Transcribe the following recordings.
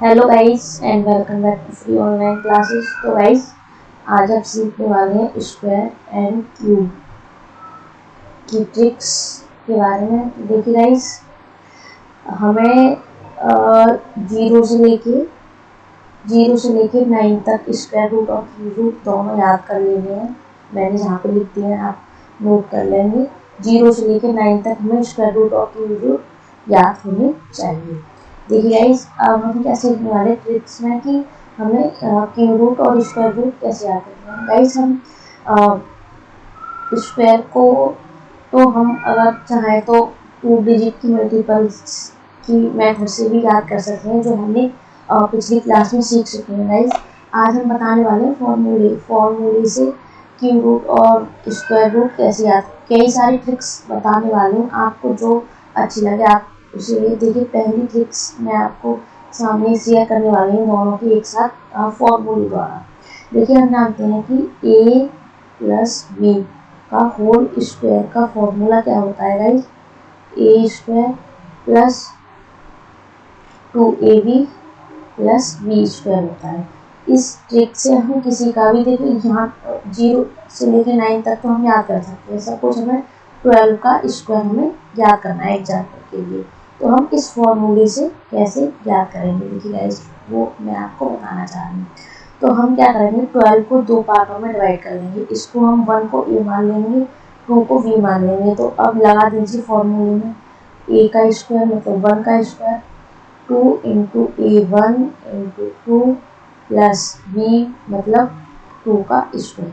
Hello guys and welcome back to free online classes. तो guys आज आप सीखने वाले हैं स्क्वायर एंड क्यूब की ट्रिक्स के बारे में। तो देखिए गाइस, हमें जीरो से लेके 9 तक स्क्वायर रूट और क्यूब रूट दोनों याद कर लेने हैं। मैंने जहाँ पे लिख दिए हैं आप नोट कर लेंगे। 0 से लेके 9 तक हमें स्क्वायर रूट और क्यूब रूट याद होने चाहिए। देखिए गाइस, अब हम क्या सीखने वाले ट्रिक्स में कि हमें क्यूब रूट और स्क्वायर रूट कैसे याद करना है। गाइस, हम स्क्वायर को तो हम अगर चाहें तो 2 डिजिट की मल्टीपल्स की मेथड से भी याद कर सकते हैं, जो हमने पिछली क्लास में सीख चुके हैं। गाइस, आज हम बताने वाले हैं फॉर्मूले से क्यूब रूट और स्क्वायर रूट कैसे याद। कई सारी ट्रिक्स बताने वाले हैं, आपको जो अच्छी लगे आप उसे देखिए। पहली ट्रिक्स मैं आपको सामने शेयर करने वाली हूँ, दोनों की एक साथ फॉर्मूले द्वारा। देखिए, हम जानते हैं कि a प्लस बी का होल स्क्वायर का फॉर्मूला क्या होता है guys. A square plus 2ab plus b square होता है। इस ट्रिक से हम किसी का भी देखिए, यहाँ 0 से लेकर 9 तक तो हम याद कर सकते हैं। सपोज हमें 12 का स्क्वायर हमें याद करना है एग्जाम्पल के लिए, तो हम इस फॉर्मूले से कैसे याद करेंगे देखिए गाइस, वो मैं आपको बताना चाह रही हूँ। तो हम क्या करेंगे, 12 को 2 पार्टों में डिवाइड कर लेंगे। इसको हम 1 को ए मान लेंगे, 2 को बी मान लेंगे। तो अब लगा दीजिए फॉर्मूले में, ए का स्क्वायर मतलब 1 का स्क्वायर, 2 इंटू ए 1 इंटू 2 प्लस बी मतलब 2 का स्क्वायर।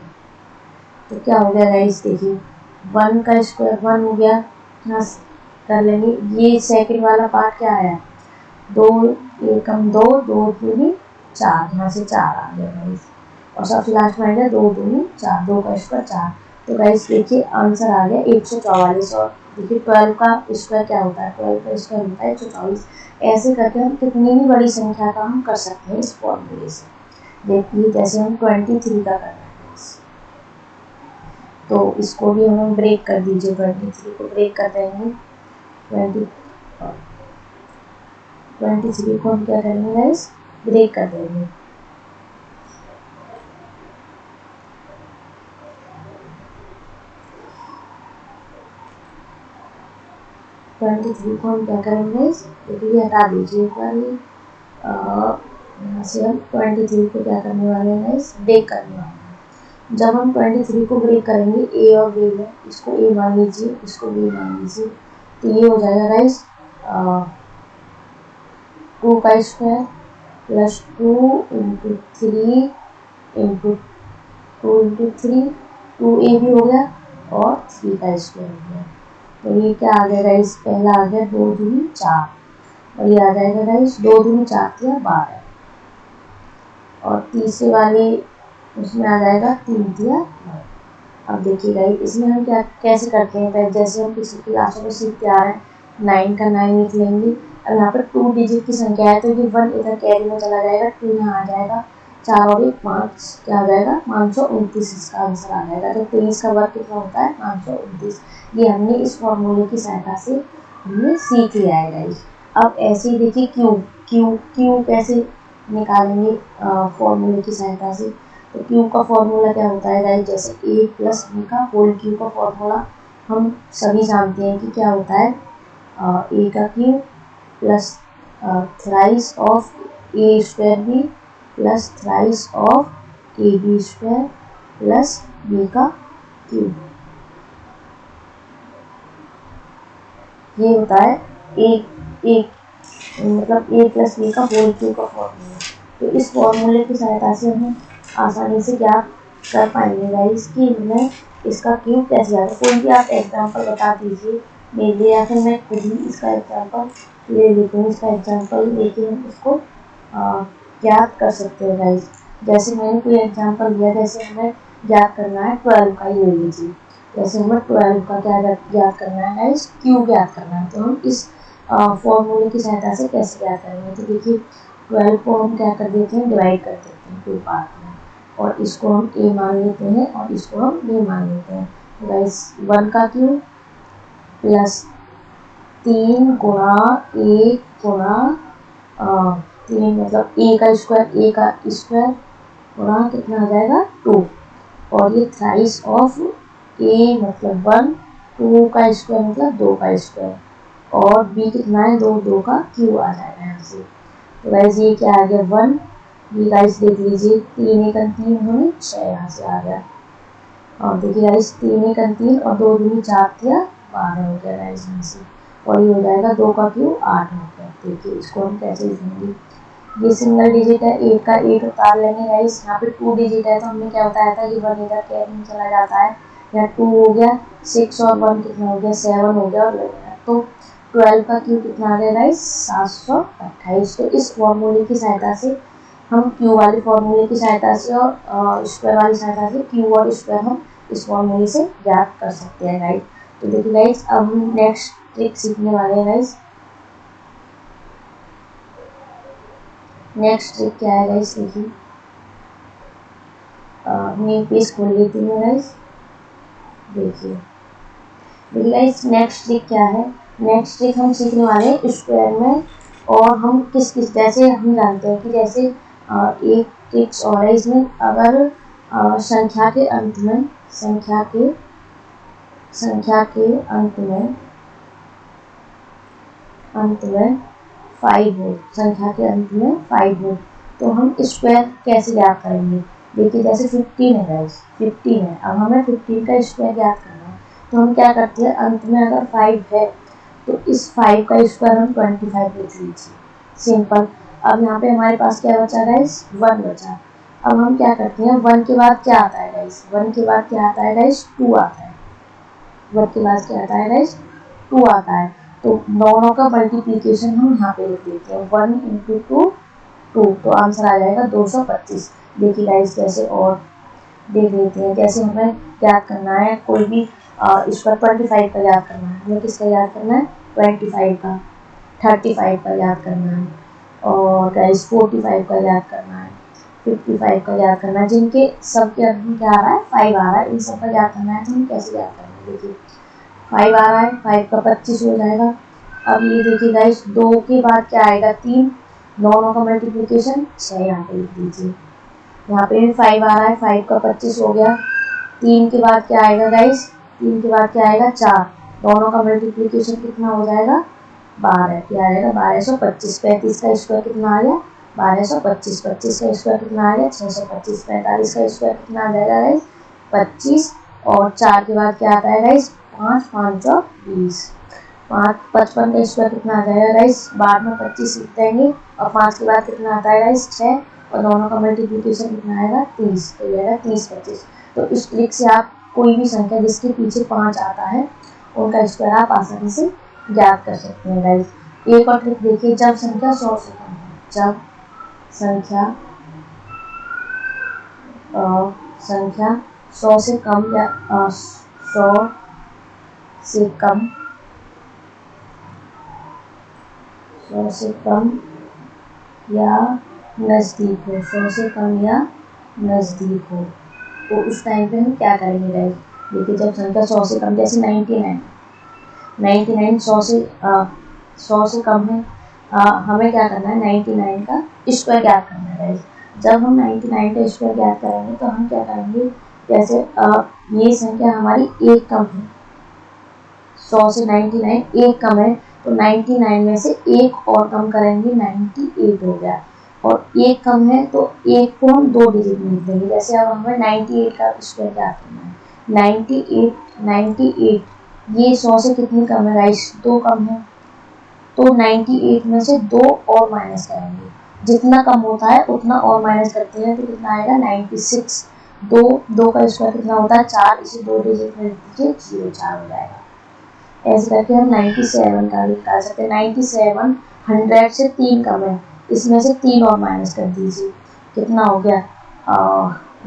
तो क्या हो गया गाइस, देखिए 1 का स्क्वायर 1 हो गया। यहाँ कर लेंगे, ये सेकंड वाला पार्ट क्या आया, 2 एकम 2, 2 दूनी 4, यहाँ से 4 आ गया गाइस। और सबसे लास्ट में आ गया 2 दूनी 4, 2 का स्क्वायर 4। तो गाइस देखिए आंसर आ गया 144। और देखिए 12 का स्क्वायर क्या होता है, 12 का स्क्वायर होता है 144। ऐसे करके हम कितनी भी बड़ी संख्या का हम कर सकते हैं इस फॉर्मूले से। देखिए जैसे हम 23 का कर रहे हैं, तो इसको भी हम ब्रेक कर दीजिए। 23 को ब्रेक कर देंगे। 23 को हम क्या करेंगे गाइस, ब्रेक कर देंगे। थ्री को हम क्या करेंगे गाइस, देखिए हटा दीजिए एक बार। यहाँ से हम 23 को क्या करने वाले हैं गाइस, ब्रेक करने वाले हैं। जब हम 23 को ब्रेक करेंगे, ए और बी में, इसको ए मान लीजिए, इसको बी मान लीजिए, तो ये हो जाएगा गाइस 2 का square plus 2 into 3 into 2 into 3, 2a भी हो गया और 3 का स्क्वायर हो गया। तो ये क्या आ गया गाइस, पहला आ गया 2 दूनी 4, और ये आ जाएगा गाइस 2 दूनी 4 दिया 12, और तीसरे वाले उसमें आ जाएगा 3 दिया 9। अब देखिए गाइस, इसमें हम क्या कैसे करते हैं, जैसे हम किसी क्लासों में सीखते आ रहे हैं, 9 का 9 लिख लेंगे। अब यहाँ पर 2 डिजिट की संख्या है, तो ये 1 इधर कैरी में चला जाएगा, 2 यहाँ आ जाएगा, 4 और 1 5, क्या आ जाएगा 529, इसका आंसर आ जाएगा। तो 23 का वर्ग कितना होता है 529। ये हमने इस फॉर्मूले की सहायता से हमने सीख लिया है गाइस। अब ऐसे ही देखिए क्यूब क्यूब क्यूब कैसे निकालेंगे फॉर्मूले की सहायता से। तो क्यूब का फॉर्मूला क्या होता है गाइस, जैसे a प्लस बी का होल क्यूब का फॉर्मूला हम सभी जानते हैं कि क्या होता है, a का cube plus thrice of A square B plus thrice of A B square plus B का क्यूब। ये होता है एक मतलब a प्लस बी का होल क्यूब का फॉर्मूला। तो इस फॉर्मूले की सहायता से हम आसानी से क्या कर पाएंगे गाइस कि मैं इसका क्यूब कैसे आता है। कोई भी आप एग्जांपल बता दीजिए मेरे लिए, या फिर मैं खुद ही इसका एग्जांपल ले लेती हूँ। इसका एग्जांपल लेके हम इसको याद कर सकते हैं गाइस। जैसे मैंने कोई एग्जांपल लिया, जैसे हमें याद करना है 12 का, ये ले लीजिए। जैसे हमें 12 का क्या याद करना है गाइस, क्यूब याद करना है। तो हम इस फॉर्मूले की सहायता से कैसे याद करेंगे, तो देखिए 12 को हम क्या कर देते हैं, डिवाइड कर देते हैं 2 पार्ट में, और इसको हम a मान लेते हैं और इसको हम b मान लेते हैं। तो गाइस 1 का क्यूब प्लस 3 गुणा 1 गुणा 3 मतलब a का स्क्वायर गुणा कितना आ जाएगा 2, और ये थ्राइस ऑफ a मतलब 1, 2 का स्क्वायर मतलब 2 का स्क्वायर, और b कितना है 2, 2 का क्यूब आ जाएगा यहाँ से। तो गाइस ये क्या आ गया 1, ये गाइस देख लीजिए 3 1 3 होने 6 यहाँ से आ गया, और देखिए गाइस 3 1 3 और 2 दूनी 4 किया 12 हो गया गाइस यहाँ से, और ये हो जाएगा 2 का क्यूब 8 हो गया। देखिए इसको हम कैसे लिखेंगे, ये सिंगल डिजिट है, 8 का 8 उतार लेंगे गाइस, यहाँ पे 2 डिजिट है तो हमने क्या बताया था कि 1 इधर कैरिंग चला जाता है, यहाँ 2 हो गया 6 और 1 कितना हो गया 7 हो गया, और तो 12 का क्यूब कितना आ गया गाइस 728। तो इस फॉर्मूले की सहायता से हम क्यू वाले फॉर्मूले की सहायता से और स्क्वायर वाली सहायता से क्यू और स्क्वायर हम इस फॉर्मूले से ज्ञात कर सकते हैं गाइस। तो देखिए गाइस अब हम नेक्स्ट ट्रिक सीखने वाले हैं गाइस। नेक्स्ट ट्रिक क्या है गाइस, देखिए मैं पेज खोल लेती हूँ गाइस। देखिए गाइस नेक्स्ट ट्रिक क्या है, नेक्स्ट ट्रिक हम सीखने वाले हैं स्क्वायर में, और हम किस जैसे हम जानते हैं कि जैसे एक ट्रिक्स और है इसमें, अगर संख्या के अंत में संख्या के अंत में 5 हो, संख्या के अंत में 5 हो, तो हम स्क्वायर कैसे ज्ञात करेंगे। देखिए जैसे 15 है गाइस, 15 है, अब हमें 15 का स्क्वायर ज्ञात करना है, तो हम क्या करते हैं अंत में अगर 5 है तो इस 5 का स्क्वायर हम 25 लिख लीजिए, सिंपल। अब यहाँ पे हमारे पास क्या बचा गाइस 1 बचा। अब हम क्या करते हैं 1 के बाद क्या आता है गाइस, 1 के बाद क्या आता है गाइस 2 आता है, 1 के बाद क्या आता है गाइस 2 आता है। तो दोनों का मल्टीप्लीकेशन हम यहाँ पे लिख देते हैं 1 × 2 2, तो आंसर आ जाएगा 225। देखिए गाइस कैसे और देख लेते हैं, जैसे हमें ज्ञात करना है कोई भी इस पर 25 का याद करना है, हमें किसका याद करना है 25 का, 35 का याद करना है, और गाइस 45 का याद करना है, 55 का याद करना है, जिनके सबके अंत में क्या आ रहा है 5 आ रहा है, इन सब का याद करना है। तो हम कैसे याद करेंगे, देखिए 5 आ रहा है, 5 का 25 हो जाएगा। अब ये देखिए गाइस 2 के बाद क्या आएगा 3, दोनों का मल्टीप्लिकेशन 6 यहाँ पे लिख दीजिए, यहाँ पे भी 5 आ रहा है, 5 का 25 हो गया। 3 के बाद क्या आएगा गाइस, 3 के बाद क्या आएगा 4, दोनों का मल्टीप्लिकेशन कितना हो जाएगा 12, क्या आएगा 1225। 35 का स्क्वायर कितना आ गया 1225, 25 का स्क्वायर कितना आ गया 625, 45 का स्क्वायर कितना आ जाएगा गाइस 25, और 4 के बाद क्या आता है गाइस 5 5 और 20, 55 का स्क्वायर कितना आ जाएगा गाइस, बाद में 25 लिख देंगे, और 5 के बाद कितना आता है गाइस 6, और दोनों का मल्टीप्लिकेशन कितना आएगा 30, तो ये आएगा 30 25। तो इस ट्रिक से आप कोई भी संख्या जिसके पीछे 5 आता है उनका स्क्वायर आप आसानी से ज्ञात कर सकते हैं गाइस। एक और ट्रिक देखिए, जब संख्या 100 से कम है, जब संख्या 100 से कम या 100 से कम या नज़दीक हो, 100 से कम या नज़दीक हो, तो उस टाइम पे हम क्या करेंगे गाइस। देखिए जब संख्या 100 से कम, जैसे 99 100 से कम है, हमें क्या करना है 99 का स्क्वायर ज्ञात करना है गाइस। जब हम 99 का स्क्वायर ज्ञात करेंगे तो हम क्या करेंगे, जैसे ये संख्या हमारी एक कम है, 100 से 99 एक कम है, तो 99 में से एक और कम करेंगे 98 हो गया, और एक कम है तो एक को हम 2 डिजिट में लिख देंगे। जैसे अब हमें 98 का स्क्वायर ज्ञात करना है, 98 ये 100 से कितनी कम है गाइस 2 कम है, तो 98 में से 2 और माइनस करेंगे, जितना कम होता है उतना और माइनस करते हैं, तो कितना आएगा 96। 2 का स्क्वायर कितना होता है 4, इसे 2 डिजिट में लिख दीजिए 04 हो जाएगा। ऐसे करके हम 97 का भी निकाल सकते हैं। 97 100 से 3 कम है, इसमें से 3 और माइनस कर दीजिए, कितना हो गया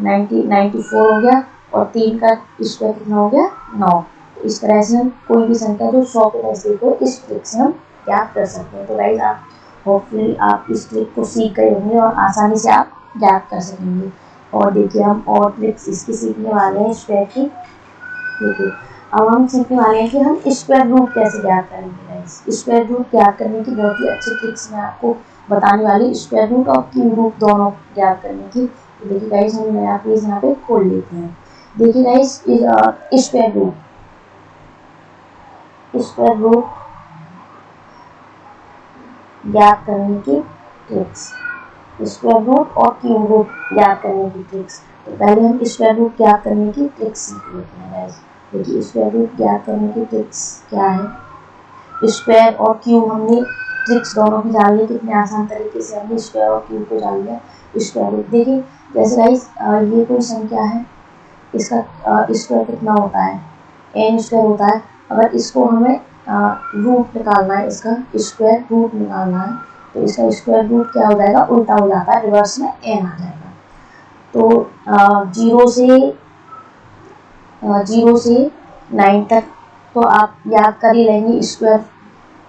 94 हो गया, और 3 का स्क्वायर कितना हो गया 9। इस तरह से हम कोई भी संख्या जो 100 के नज़दीक हो इस ट्रिक से हम ज्ञात कर सकते हैं। तो गाइस आप होपफुली आप इस ट्रिक को सीख गए होंगे और आसानी से आप ज्ञात कर सकेंगे। और देखिए हम और ट्रिक्स इसकी सीखने वाले हैं स्क्वायर की। देखिए अब हम सीखने वाले हैं कि हम स्क्वायर रूट कैसे ज्ञात करेंगे गाइस। स्क्वायर रूट ज्ञात करने की बहुत ही अच्छी ट्रिक्स मैं आपको बताने वाली, स्क्वायर रूट और क्यूब रूट दोनों ज्ञात करने की। तो देखिए गाइस, हम नया पेज यहाँ पे खोल लेते हैं। देखिए गाइस, स्क्वायर रूट ज्ञात करने की ट्रिक्स, स्क्वायर रूट और क्यूब रूट ज्ञात करने की ट्रिक्स। तो पहले हम स्क्वायर रूट ज्ञात करने की ट्रिक्स सीख लेते हैं गाइस। देखिए स्क्वायर रूट ज्ञात करने की ट्रिक्स क्या है। स्क्वायर और क्यूब हमने ट्रिक्स दोनों की जान ली, कितने आसान तरीके से हमने स्क्वायर और क्यूब को जान लिया। स्क्वायर रूट देखिए, जैसे गाइस ये कोई संख्या है, इसका स्क्वायर कितना होता है, n स्क्वायर होता है। अगर इसको हमें रूट निकालना है, इसका स्क्वायर रूट निकालना है, तो इसका स्क्वायर रूट क्या हो जाएगा, उल्टा हो जाता है, रिवर्स में n आ जाएगा। तो 0 से 9 तक तो आप याद कर ही लेंगे स्क्वायर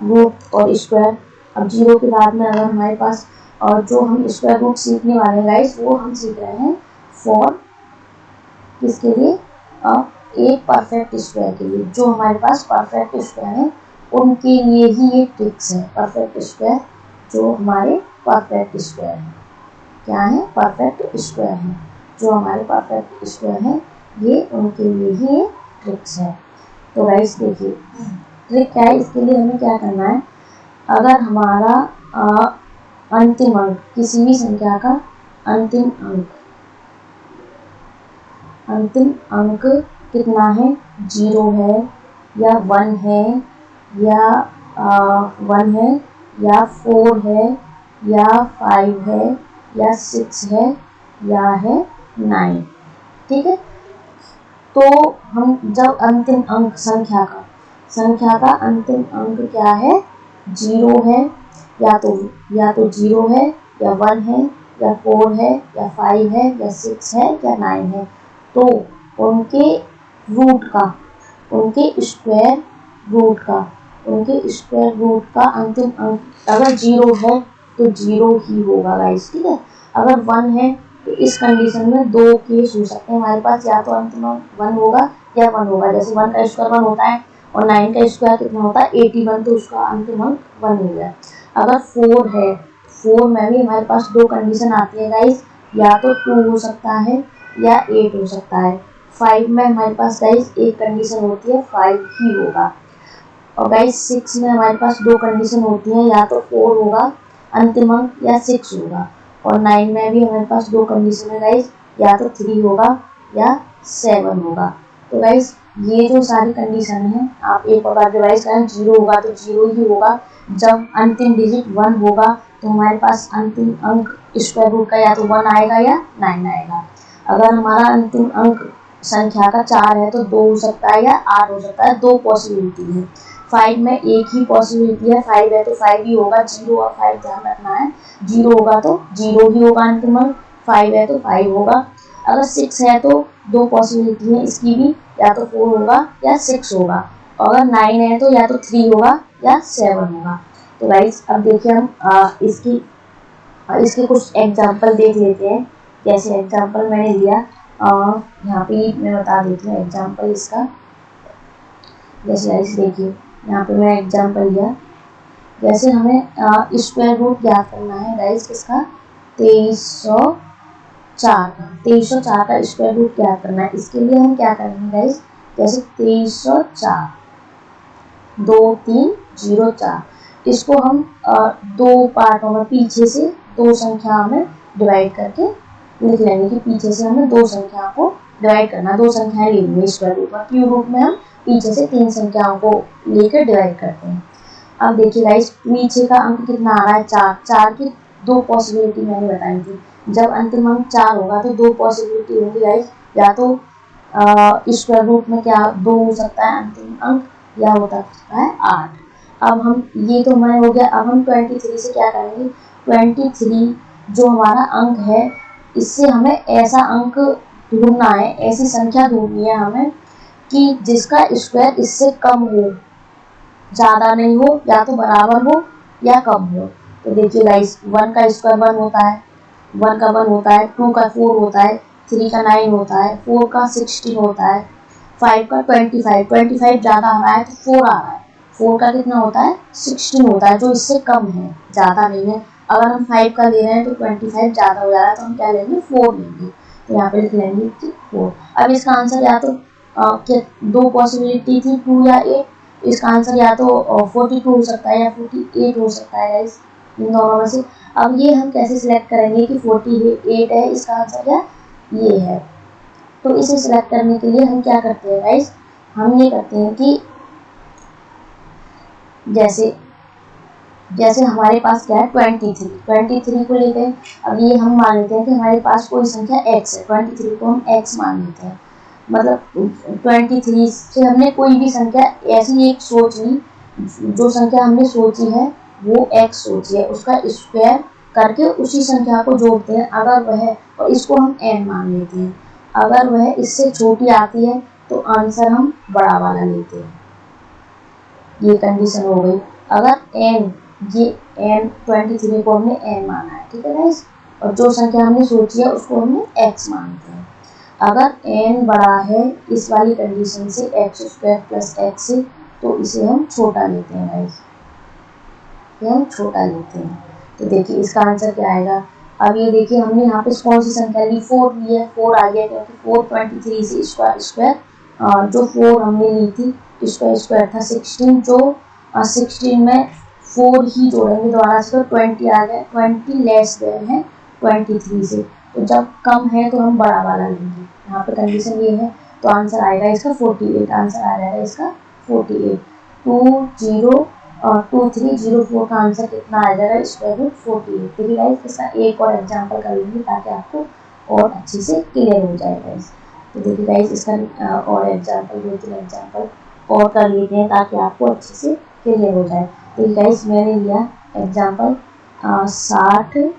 रूट और स्क्वायर। अब 0 के बाद में अगर हमारे पास और जो हम स्क्वायर रूट सीखने वाले हैं गाइस, वो हम सीख रहे हैं फॉर किसके लिए, एक परफेक्ट स्क्वायर के लिए। जो हमारे पास परफेक्ट स्क्वायर है उनके लिए ही ये ट्रिक्स है। परफेक्ट स्क्वायर, जो हमारे परफेक्ट स्क्वायर है, क्या है, परफेक्ट स्क्वायर है, जो हमारे परफेक्ट स्क्वायर है, ये उनके लिए ही ये ट्रिक्स है। तो गाइस देखिए ट्रिक क्या है, इसके लिए हमें क्या करना है, अगर हमारा अंतिम अंक, किसी भी संख्या का अंतिम अंक कितना है, 0 है या 1 है या 1 है या 4 है या 5 है या 6 है या है 9, ठीक है। तो हम जब अंतिम अंक संख्या का अंतिम अंक क्या है, 0 है, या तो 0 है या 1 है या 4 है या 5 है या 6 है या 9 है, तो उनके रूट का, उनके स्क्वायर रूट का अंतिम अंक अगर 0 है तो 0 ही होगा गाइस, ठीक है। अगर 1 है तो इस कंडीशन में 2 केस हो सकते हैं हमारे पास, या तो अंतिम अंक 1 होगा या 1 होगा। जैसे 1 का स्क्वायर 1 होता है और 9 का स्क्वायर कितना होता है, 81, तो उसका अंतिम अंक 1 हो गया। अगर 4 है, 4 में भी हमारे पास 2 कंडीशन आती है गाइस, या तो 2 हो सकता है या 8 हो सकता है। 5 में हमारे पास गाइस एक कंडीशन होती है, 5 ही होगा। और गाइस 6 में हमारे पास 2 कंडीशन होती हैं, या तो 4 होगा अंतिम अंक या 6 होगा। और 9 में भी हमारे पास 2 कंडीशन है गाइस, या तो 3 होगा या 7 होगा। तो गाइस ये जो सारी कंडीशन है आप एक बार रिवाइज करें, 0 होगा तो 0 ही होगा। जब अंतिम डिजिट 1 होगा तो हमारे पास अंतिम अंक स्क्वायर रूट का या तो 1 आएगा या 9 आएगा। अगर हमारा अंतिम अंक संख्या का 4 है तो 2 हो सकता है या 8 हो सकता है, 2 पॉसिबिलिटी है। 5 में एक ही पॉसिबिलिटी है, 5 है तो 5 ही होगा, 0 और 5 ध्यान रखना है, 0 होगा तो 0 ही होगा अंतिम अंक, 5 है तो 5 होगा। अगर 6 है तो 2 पॉसिबिलिटी है इसकी भी, या तो 4 होगा या 6 होगा। और अगर 9 है तो या तो 3 होगा या 7 होगा। तो गाइस अब देखिए हम इसके कुछ एग्जाम्पल देख लेते हैं। जैसे एग्जाम्पल मैंने लिया, यहाँ पे मैं बता देती हूँ एग्जाम्पल इसका। जैसे गाइस देखिए यहाँ पे मैं एग्जाम्पल लिया, जैसे हमें स्क्वायर रूट ज्ञात करना है गाइस इसका 2304 का स्क्वायर रूट ज्ञात करना है। इसके लिए हम क्या करेंगे गाइस, जैसे 2304 2304, इसको हम 2 पार्टों में पीछे से 2 संख्या में डिवाइड करके लिख लेंगे कि पीछे से हमें 2 संख्याओं को डिवाइड करना, 2 संख्याएं लेंगे स्क्वायर रूट में। क्यूब रूट में हम पीछे से 3 संख्याओं को लेकर डिवाइड करते हैं। अब देखिए गाइस पीछे का अंक कितना आ रहा है, 4 की 2 पॉसिबिलिटी मैंने बताई थी। जब अंतिम अंक 4 होगा तो 2 पॉसिबिलिटी होगी गाइस, या तो स्क्वायर रूट में क्या 2 हो सकता है अंतिम अंक, या होता है 8। अब हम ये तो हमारा हो गया। अब हम 23 से क्या करेंगे, 23 जो हमारा अंक है इससे हमें ऐसा अंक ढूंढना है, ऐसी संख्या ढूंढनी है हमें कि जिसका स्क्वायर इससे कम हो, ज़्यादा नहीं हो, या तो बराबर हो या कम हो। तो देखिए गाइस 1 का स्क्वायर 1 होता है, 1 का 1 होता है, 2 का 4 होता है, 3 का 9 होता है, 4 का 16 होता है, 5 का 25 ज़्यादा आ रहा है तो 4 आ रहा है। 4 का कितना होता है 16 होता है, जो इससे कम है, ज़्यादा नहीं है। अगर हम 5 का ले रहे हैं तो 25 ज़्यादा हो जा रहा है तो हम क्या लेंगे 4 लेंगे, तो यहाँ पे लिख लेंगे कि 4। अब इसका आंसर या तो क्या दो पॉसिबिलिटी थी 2 या 8, इसका आंसर या तो 42 हो सकता है या 48 हो सकता है गाइस, इन दोनों में से। अब ये हम कैसे सिलेक्ट करेंगे कि 48 है इसका आंसर या ये है। तो इसे सिलेक्ट करने के लिए हम क्या करते हैं गाइस, हम ये करते हैं कि जैसे जैसे हमारे पास क्या है 23 को लेते हैं। अब ये हम मान लेते हैं कि हमारे पास कोई संख्या x है, 23 को हम x मान लेते हैं। मतलब 23 से हमने कोई भी संख्या ऐसी एक सोच ली, जो संख्या हमने सोची है वो x सोची है, उसका स्क्वायर करके उसी संख्या को जोड़ते हैं। अगर वह, और इसको हम n मान लेते हैं, अगर वह इससे छोटी आती है तो आंसर हम बड़ा वाला लेते हैं। ये कंडीशन हो गई। अगर n, ये n 23 को हमने n माना है, ठीक है गाइस, और जो संख्या हमने सोची है उसको हमने x मानते हैं। अगर n बड़ा है इस वाली कंडीशन से x² प्लस x से, तो इसे हम छोटा लेते हैं गाइस, ये हम छोटा लेते हैं। तो देखिए इसका आंसर क्या आएगा। अब ये देखिए हमने यहाँ पे कौन सी संख्या ली, 4 ली है, 4 आ गया क्योंकि 4 23 से स्क्वायर जो 4 हमने ली थी स्क्वायर था 16, जो 16 में 4 ही जोड़ेंगे दोबारा से तो 20 आ गया, 20 लेस देन है 23 से, तो जब कम है तो हम बड़ा वाला लेंगे। यहाँ पे कंडीशन ये है, तो आंसर आएगा इसका 48, आंसर आ जाएगा इसका 48। 2304 का आंसर कितना आ जाएगा, स्क्वायर रूट 48। देखिए गाइस इसका एक और एग्जांपल कर लेंगे ताकि आपको और अच्छे से क्लियर हो जाए गाइस। तो देखिए गाइस इसका और एग्जांपल 2-3 एग्जांपल और कर लेते हैं ताकि आपको अच्छे से क्लियर हो जाए। तो गाइस मैंने लिया एग्जांपल 60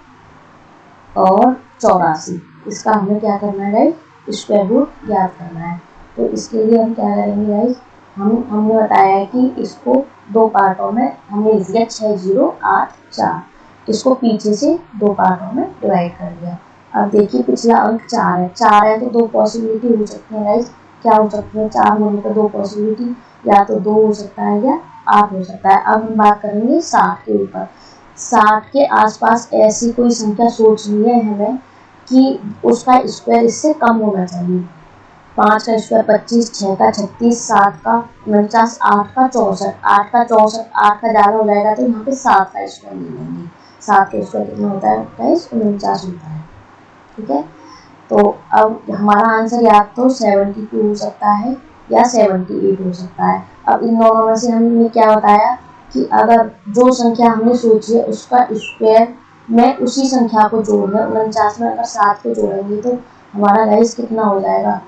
और 84, इसका हमें क्या करना है गाइस, स्क्वायर रूट ज्ञात करना है। तो इसके लिए हम क्या करेंगे गाइस, हमने बताया है कि इसको दो पार्टों में हमने लिख दिया 6084, इसको पीछे से दो पार्टों में डिवाइड कर दिया। अब देखिए पिछला अंक 4 है, 4 है तो दो पॉसिबिलिटी हो सकती है गाइस, क्या हो सकती है 4 होने पर दो पॉसिबिलिटी, या तो 2 हो सकता है या 8 हो सकता है। अब हम बात करेंगे 60 के ऊपर। 60 के आसपास ऐसी कोई संख्या सोचनी है हमें कि उसका स्क्वायर इससे कम होना चाहिए। 5 का स्क्वायर 25, 6 का 36, 7 का 49, 8 का 64, 8 का 64, 8 का ज़्यादा हो जाएगा तो यहाँ पे 7 का स्क्वायर ले लेंगे। 7 का स्क्वायर कितना होता है गाइस, 49 होता है, ठीक है। तो अब हमारा आंसर या तो 72 हो सकता है या 78 हो सकता है। अब इन दोनों में से हमने क्या बताया कि अगर जो संख्या हमने सोची है उसका स्क्वायर में उसी संख्या को जोड़ना है। 49 में अगर 7 को जोड़ेंगे तो हमारा गाइस कितना हो जाएगा,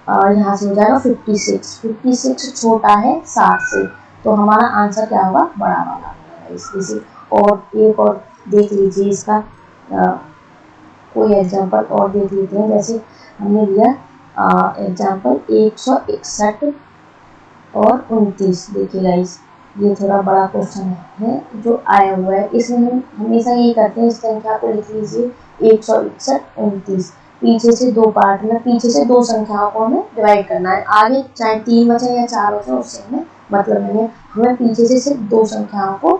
यहाँ से हो जाएगा 56 छोटा है 60 से, तो हमारा आंसर क्या होगा, बड़ा वाला होगा इसमें से। और एक और देख लीजिए इसका कोई एग्जांपल और देख लेते हैं। जैसे हमने लिया एग्जांपल 161 और 29। देखिए गाइस ये थोड़ा बड़ा क्वेश्चन है जो आया हुआ है, इसमें हम हमेशा ये करते हैं, इस संख्या को लिख लीजिए 161 29, पीछे से दो पार्ट में, पीछे से दो संख्याओं को हमें डिवाइड करना है। आगे चाहे 3 बचे या 4 बचे उससे हमें मतलब नहीं है, हमें पीछे से सिर्फ दो संख्याओं को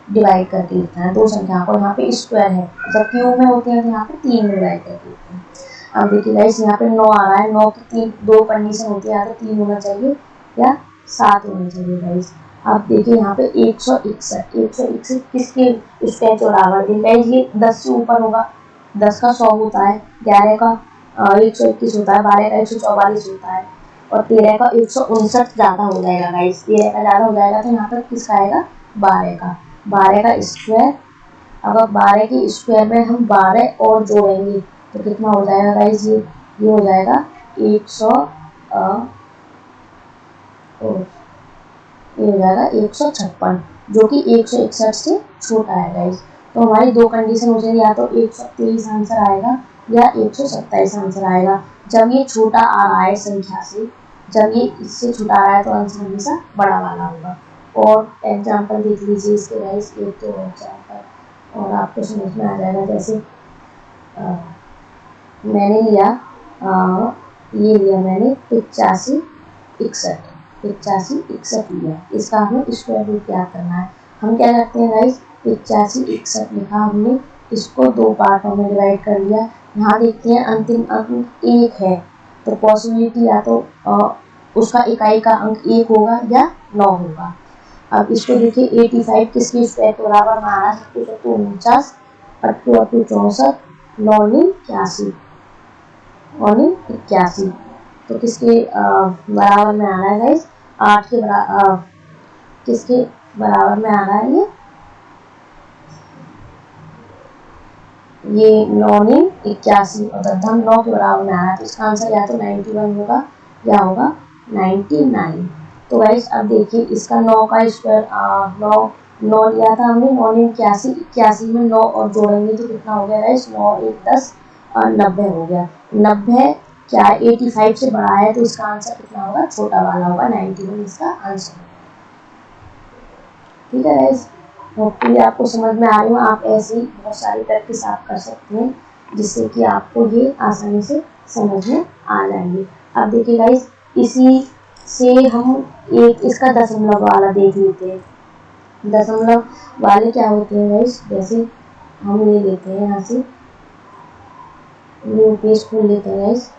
डिवाइड करके लिखना है। दो संख्याओं को, यहाँ पे स्क्वायर है, जब क्यूब में होते हैं तो यहाँ पे 3 में डिवाइड करके लिखते हैं। अब देखिए गाइस यहाँ पे 9 आ रहा है, 9 की दो कंडीशन होती है, या तो 3 होना चाहिए या 7 होना चाहिए गाइस। अब देखिए यहाँ पे 161 किसके स्क्वायर के बराबर है गाइस, ये 10 से ऊपर होगा, 10 का 100 होता है, 11 का 121 होता है, 12 का 144 होता है, और 13 का 159 ज़्यादा हो जाएगा गाइस। 13 का ज़्यादा हो जाएगा तो यहाँ पर किसका आएगा, 12 का स्क्वायर। अगर 12 के स्क्वायर में हम 12 और जोड़ेंगे तो कितना हो जाएगा गाइस, ये हो जाएगा 156, जो कि 161 से छोटा है गाइस। तो हमारी दो कंडीशन हो जाएगी, या तो 123 आंसर आएगा या 127 आंसर आएगा। जब ये छोटा आ रहा है संख्या से, जब ये इससे छोटा आ रहा है तो आंसर हमेशा बड़ा वाला होगा। और एग्जांपल देख लीजिए इसके गाइस, एक तो एग्जांपल और आपको समझ में आ जाएगा। जैसे मैंने लिया ये लिया मैंने 85 61, 85 लिया। इसका हमें स्क्वायर रूट क्या करना है। हम क्या करते हैं गाइस, 85 61 लिखा हमने, इसको दो पार्टों में डिवाइड कर लिया। यहाँ देखते हैं अंतिम अंक 1 है, तो पॉसिबिलिटी या तो उसका इकाई का अंक 1 होगा या 9 होगा। अब इसको देखिए 85 किसके स्क्वायर के बराबर में आ रहा है, 49, 64, 81, तो किसके बराबर में आ रहा है गाइस, 8 के बराबर, किसके बराबर में आ रहा है ये 9 81 और दशमलव 9 के बराबर में आ रहा है। तो इसका आंसर या तो 91 होगा या होगा 99। तो गाइस अब देखिए इसका 9 का स्क्वायर 9 लिया था हमने, 9 81, 81 में 9 और जोड़ेंगे तो कितना हो गया गाइस, 9 1 10 और 90 हो गया। 90 क्या 85 से बड़ा है, तो इसका आंसर कितना होगा, छोटा वाला होगा, 91 इसका आंसर। ठीक है गाइस, होपफुली आपको समझ में आ रही हो। आप ऐसी बहुत सारी प्रैक्टिस आप कर सकते हैं जिससे कि आपको ये आसानी से समझ में आ जाएंगे। अब देखिए गाइस, इसी से हम एक इसका दशमलव वाला देख लेते हैं। दशमलव वाले क्या होते हैं गाइस, जैसे हम ले लेते हैं यहाँ से न्यू पेज खोल लेते हैं गाइस।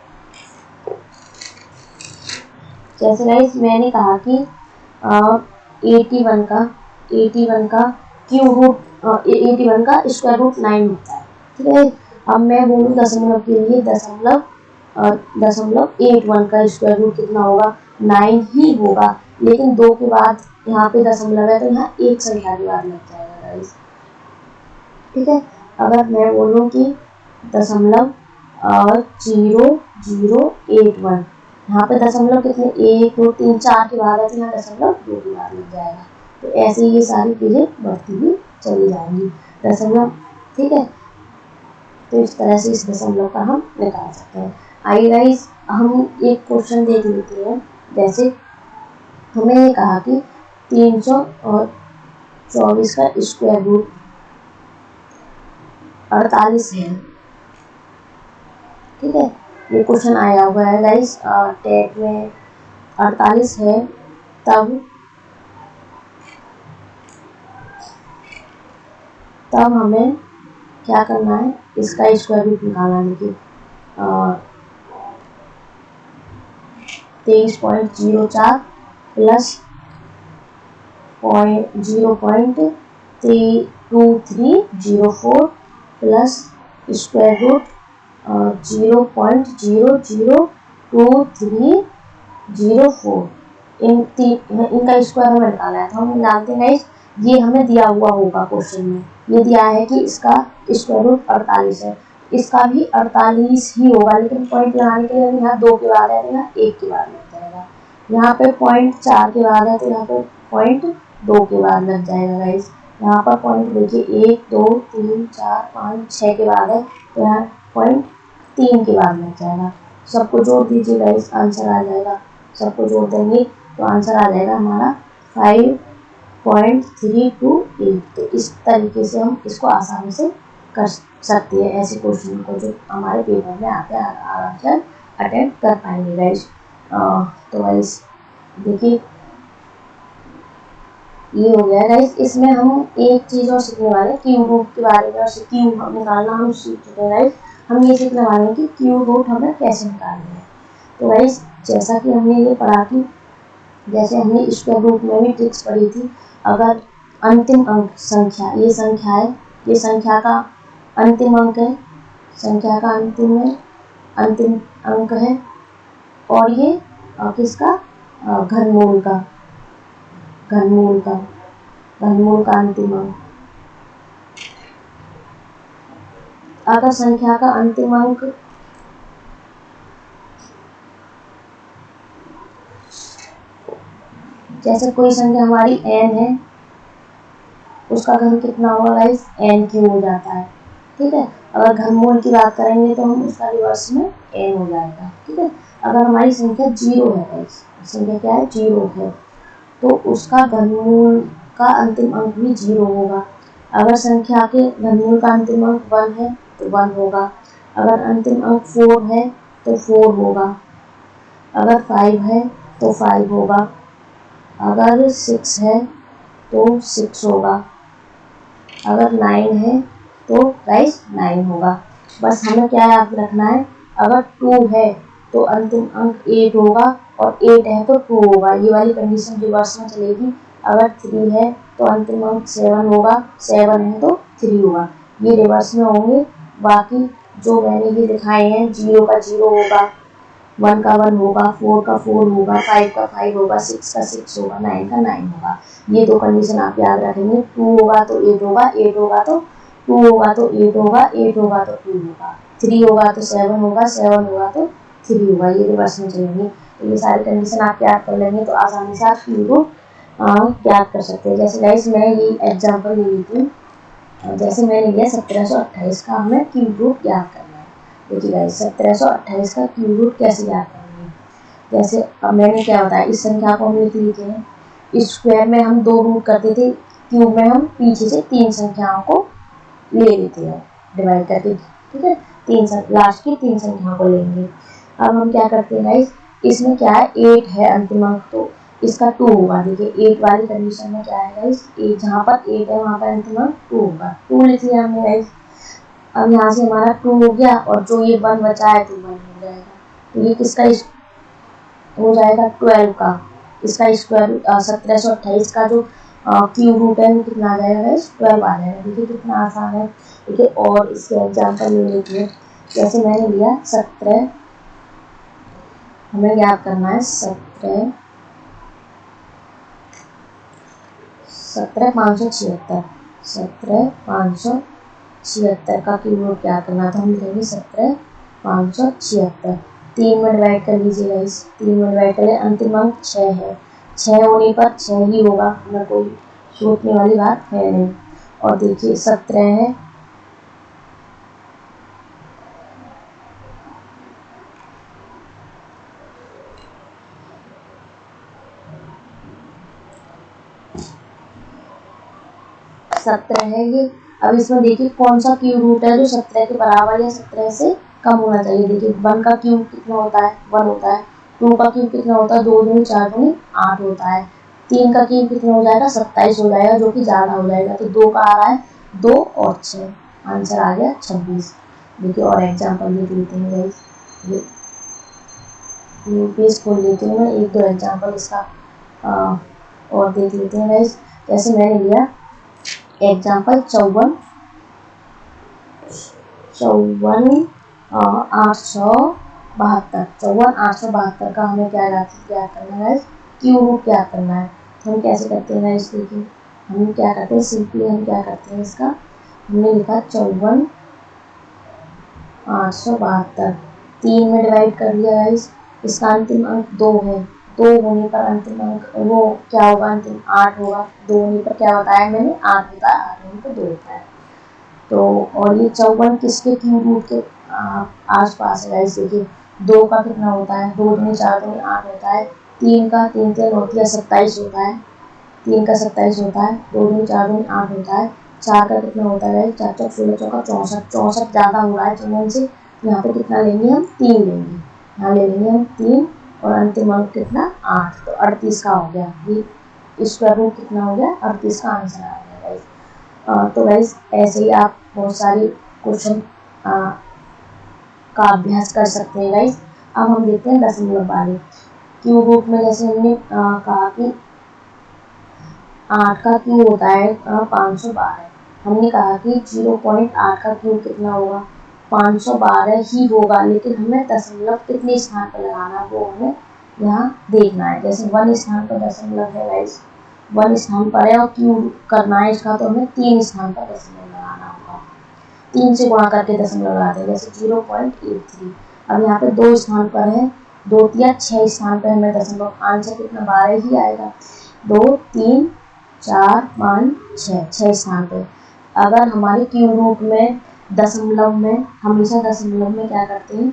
जैसे गाइस मैंने कहा कि 81 का क्यूब रूट 81 का स्क्वायर रूट 9 होता है। ठीक है, अब मैं बोलूँ दशमलव के लिए, दशमलव 81 का स्क्वायर रूट कितना होगा, 9 ही होगा, लेकिन 2 के बाद यहाँ पे दशमलव है तो यहाँ एक संख्या के बाद लग जाएगा गाइस। ठीक है, अगर मैं बोलूँ कि दशमलव 0081, यहाँ पे दशमलव कितने 1 2 3 4 के बाद है तो यहाँ दशमलव 2 के बाद लग जाएगा। तो ऐसे ये सारी चीजें बढ़ती हुई चली जाएंगी दशमलव। ठीक है, तो इस तरह से इस दशमलव का हम निकाल सकते हैं। आइए गाइस हम एक क्वेश्चन देख लेते हैं। जैसे हमें ये कहा कि 324 का स्क्वायर रूट 48 है। ठीक है, ये क्वेश्चन आया हुआ है गाइस टेट में। 48 है, तब हमें क्या करना है, इसका स्क्वायर रूट निकालना है। देखिए 23.04 प्लस 0.2304 प्लस स्क्वायर रूट 0.002304, इनका स्क्वायर हमें निकाला है। तो हम जानते हैं ये हमें दिया हुआ होगा क्वेश्चन में, ये दिया है कि इसका स्क्वायर रूट 48 है, इसका भी 48 ही होगा, लेकिन पॉइंट लगाने के लिए यहाँ 2 के बाद है तो यहाँ 1 के बाद लग जाएगा। यहाँ पे पॉइंट 4 के बाद है तो यहाँ पे पॉइंट 2 के बाद लग जाएगा गाइस। यहाँ पर पॉइंट देखिए 1 2 3 4 5 6 के बाद है तो यहाँ पॉइंट 3 के बाद लग जाएगा। सबको जोड़ दीजिए गाइस, आंसर आ जाएगा। सबको जोड़ देंगे तो आंसर आ जाएगा हमारा 5.328। तो इस तरीके से हम इसको आसानी से कर सकते हैं, ऐसे क्वेश्चन को जो हमारे पेपर में आते हैं आराम से अटेम्प्ट कर पाएंगे गाइस। तो गाइस देखिए ये हो गया गाइस। इसमें हम एक चीज और सीखने वाले हैं, क्यूब रूट के बारे में, और क्यूब निकालना हम सीख चुके हैं गाइस। हम ये सीखने वाले हैं कि क्यूब रूट हमें कैसे निकालना है। तो गाइस जैसा कि हमने ये पढ़ा कि जैसे हमने स्क्वायर रूट में भी ट्रिक्स पढ़ी थी, अगर अंतिम अंक संख्या, ये संख्या है, ये संख्या का अंतिम अंक है, संख्या का अंतिम अंक है, और ये किसका घनमूल का अंतिम अंक। अगर संख्या का अंतिम अंक जैसे कोई संख्या हमारी n है, उसका घन कितना होगा गाइस, n क्यूब हो जाता है। ठीक है, अगर घनमूल की बात करेंगे तो हम उसका रिवर्स में n हो जाएगा। ठीक है, अगर हमारी संख्या 0 है गाइस, संख्या क्या है 0 है, तो उसका घनमूल का अंतिम अंक भी 0 होगा। अगर संख्या के घनमूल का अंतिम अंक 1 है तो 1 होगा। अगर अंतिम अंक 4 है तो 4 होगा। अगर 5 है तो 5 होगा, अगर 6 है तो 6 होगा, अगर 9 है तो गाइस 9 होगा। बस हमें क्या याद रखना है, अगर 2 है तो अंतिम अंक 8 होगा और 8 है तो 2 होगा। ये वाली कंडीशन रिवर्स में चलेगी। अगर 3 है तो अंतिम अंक 7 होगा, 7 है तो 3 होगा। ये रिवर्स में होंगे। बाकी जो मैंने ये दिखाए हैं, 0 का 0 होगा, 1 का 1 होगा, 4 का 4 होगा, 5 का 5 होगा, 6 का 6 होगा, 9 का 9 होगा। ये दो कंडीशन आप याद रखेंगे। 2 होगा तो 8 होगा, 8 होगा तो 2 होगा तो 8 होगा, 8 होगा तो 2 होगा, 3 होगा तो 7 होगा, 7 होगा तो 3 होगा। ये रिवर्स में चलेंगे। तो ये सारी कंडीशन आप याद कर लेंगे तो आसानी से आप क्यू रूट याद कर सकते हैं। जैसे गाइस मैं ये एग्जाम्पल ले लेती हूँ। जैसे मैंने लिया 1728 का हमें क्यू रूट याद करना है। देखिए गाइस 1728 का क्यू रूट कैसे याद करेंगे। जैसे अब मैंने क्या बताया, इस संख्या को हम लिख लेते हैं। स्क्वायर में हम 2 रूट करते थे, क्यूब में हम पीछे से 3 संख्याओं को ले लेते हैं डिवाइड करके, ठीक है। लास्ट की 3 संख्याओं को लेंगे। अब हम क्या करते हैं गाइस, इसमें क्या है 8 है अंतिम अंक, तो इसका 2 होगा। देखिए 8 वाली कंडीशन में क्या है गाइस, 8 जहाँ पर 8 है वहाँ पर अंतिम अंक 2 होगा। 2 लिख लिया हमने गाइस। अब यहाँ से हमारा 2 हो गया और जो ये 1 बचा है तो 1 हो जाएगा। तो ये किसका हो जाएगा 12 का। इसका स्क्वायर 1728 का जो क्यूब रूट है वो कितना आ जाएगा गाइस, 12 आ जाएगा। देखिए कितना आसान है। देखिए और इसके एग्जाम्पल ले लेते हैं। जैसे मैंने लिया 17, हमें याद करना है 17,576, 17,576 का क्यूब रूट क्या करना था, हम लिखेंगे 17,576। 3 में डिवाइड कर लीजिएगा। इस 3 में डिवाइड करें, अंतिम अंक 6 है, 6 होने पर 6 ही होगा, हमें कोई सोचने वाली बात है नहीं। और देखिए 17 है, ये। अब इसमें देखिए कौन सा क्यूब रूट है जो 17 के बराबर या 17 से कम होना चाहिए। देखिए 1 का क्यूब कितना होता है, 1 होता है। 2 का क्यूब कितना होता है, 2 दूनी 4 दूनी 8 होता है। 3 का क्यूब कितना हो जाएगा, 27 हो जाएगा, जो कि ज़्यादा हो जाएगा। तो 2 का आ रहा है 2 और 6, आंसर आ गया 26। देखिए और एग्जाम्पल देख लेते हैं गाइस। ये पेज खोल लेती हूँ मैं, 1-2 एग्जाम्पल इसका और देख लेते हैं गाइस। जैसे मैंने लिया एग्जाम्पल 54, 54,872 का हमें क्या करना है, क्यू रूट क्या करना है। तो हम कैसे करते हैं इस, देखिए हम क्या करते हैं, सिंपली हम क्या करते हैं, इसका हमने लिखा 54,872, 3 में डिवाइड कर लिया है। इसका अंतिम अंक 2 है, 2 होने पर अंतिम अंक वो क्या होगा, अंतिम 8 होगा। 2 होने पर क्या बताया मैंने, 8 होता है, 8 होने पर 2 होता है। तो और ये 54 किसके क्यूब रूट के आस पास है गाइस। देखिए 2 का कितना होता है, 2 दूनी 4 दूनी 8 होता है। 3 का 3 3 होती है 27 होता है, 3 का 27 होता है। 2 दूनी 4 दूनी 8 होता है। 4 का कितना होता है, 4 4 16 चौका 64, 64 ज़्यादा हो रहा है चुनने से। यहाँ पे कितना लेंगे हम, 3 लेंगे, यहाँ ले लेंगे हम 3 और अंतिम अंक कितना 8, तो 38 का हो गया। ये स्क्वायर रूट कितना हो गया, 38 का आंसर आ गया गाइस। तो गाइस ऐसे ही आप बहुत सारी क्वेश्चन का अभ्यास कर सकते हैं गाइस। अब हम देखते हैं दशमलव वाले क्यूब रूट में। जैसे हमने कहा कि 8 का क्यूब होता है 512, हमने कहा कि 0.8 का क्यूब कितना होगा, 512 ही होगा, लेकिन हमें दशमलव कितने स्थान पर लगाना है वो हमें यहाँ देखना है। जैसे 1 स्थान पर दशमलव है गाइस, 1 स्थान पर है और क्यूब करना है इसका, तो हमें 3 स्थान पर दशमलव लगाना होगा। 3 से गुणा करके दशमलव लगाते हैं, जैसे 0.83। अब यहाँ पे 2 स्थान पर है, 2 या 6 स्थान पर हमें दशमलव, आंसर कितना 12 ही आएगा। 2 3 4 5 6, 6 स्थान पे। अगर हमारे क्यूब रूट में दशमलव में, हमेशा दशमलव में क्या करते हैं,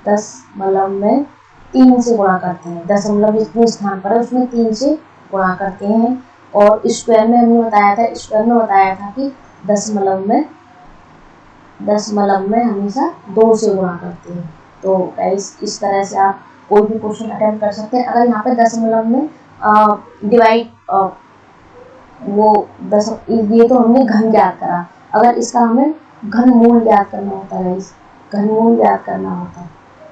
दशमलव में 3 से गुणा करते हैं। दशमलव जितने स्थान पर है उसमें 3 से गुणा करते हैं। और स्क्वायर में हमने बताया था, स्क्वायर में बताया था कि दशमलव में हमेशा 2 से गुणा करते हैं। तो गाइस इस तरह से आप कोई भी क्वेश्चन अटेम्प्ट कर सकते हैं। अगर यहाँ पे दशमलव में डिवाइड वो ये तो हमने घन ज्ञात करा, अगर इसका हमें घनमूल ज्ञात करना होता है, घनमूल ज्ञात करना होता है।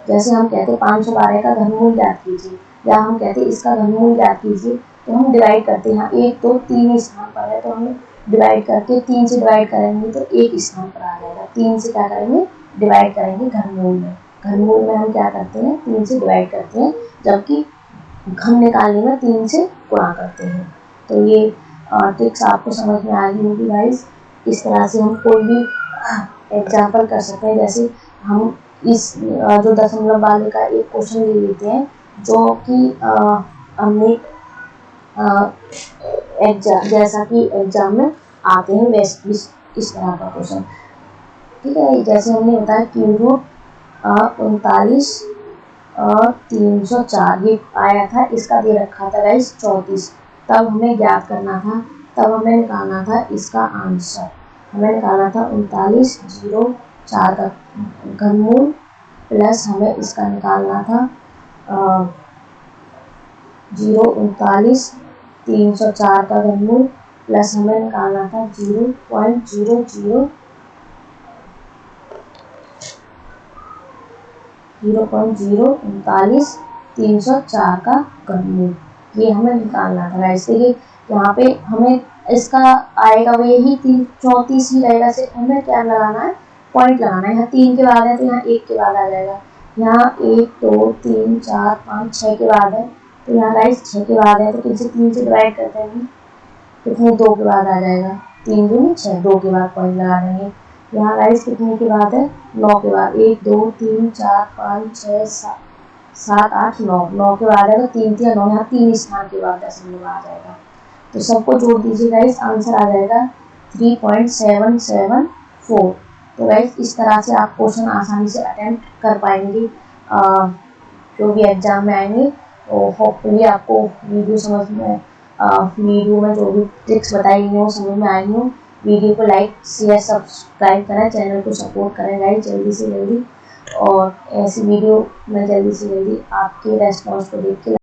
जैसे हम कहते हैं 512 का घनमूल ज्ञात कीजिए, या हम कहते हैं इसका घनमूल ज्ञात कीजिए, तो हम डिवाइड करते हैं। 1 2 3 स्थान पर है तो हम डिवाइड करके 3 से डिवाइड करेंगे तो 1 स्थान पर आ जाएगा। 3 से क्या करेंगे, डिवाइड करेंगे घनमूल में। घनमूल में हम क्या करते हैं, 3 से डिवाइड करते हैं, जबकि घन निकालने में 3 से गुणा करते हैं। तो ये ट्रिक्स आपको समझ में आ गई होगी गाइस। इस तरह से हम कोई भी एग्जाम्पल कर सकते हैं। जैसे हम इस जो दशमलव वाले का एक क्वेश्चन ले लेते हैं, जो कि हमने जैसा कि एग्जाम में आते हैं वैसे इस तरह का क्वेश्चन, ठीक है। जैसे हमने बताया क्यूब रूट 39 और 304 ये आया था, इसका दे रखा था गाइस 34। तब हमें ज्ञात करना था, तब हमें निकालना था इसका आंसर। हमें निकालना था 3904 का घनमूल, प्लस हमें इसका निकालना था 039,304 का घनमूल, प्लस हमें निकालना था 0.039,304 का घनमूल, ये हमें निकालना था। वैसे कि यहाँ पे हमें इसका आएगा वो यही 34 ही रहेगा, सिर्फ हमें क्या लगाना है, पॉइंट लगाना है। यहाँ 3 के बाद है तो यहाँ 1 के बाद आ जाएगा। यहाँ 1 2 3 4 5 6 के बाद है तो यहाँ गाइस 6 के बाद है, तो किसी 3 से डिवाइड कर देंगे, कितने 2 के बाद आ जाएगा, 3 दूनी 6, 2 के बाद पॉइंट लगा देंगे। यहाँ गाइस कितने के बाद है, 9 के बाद, 1 2 3 4 5 6 7 8 9, 9 के बाद है तो 3 3 9, यहाँ 3 स्थान के बाद दशमलव आ जाएगा। तो सबको जोड़ दीजिए गाइस, आंसर आ जाएगा 3.774। तो गाइस इस तरह से आप क्वेश्चन आसानी से अटेम्प्ट कर पाएंगे जो भी एग्जाम में आएंगे। तो होपफुली आपको वीडियो समझ में वीडियो में जो भी ट्रिक्स बताई गई हो समझ में आई हो। वीडियो को लाइक शेयर सब्सक्राइब करें, चैनल को सपोर्ट करें गाइस जल्दी से जल्दी, और ऐसी वीडियो में जल्दी से जल्दी आपके रेस्पॉन्स को देख के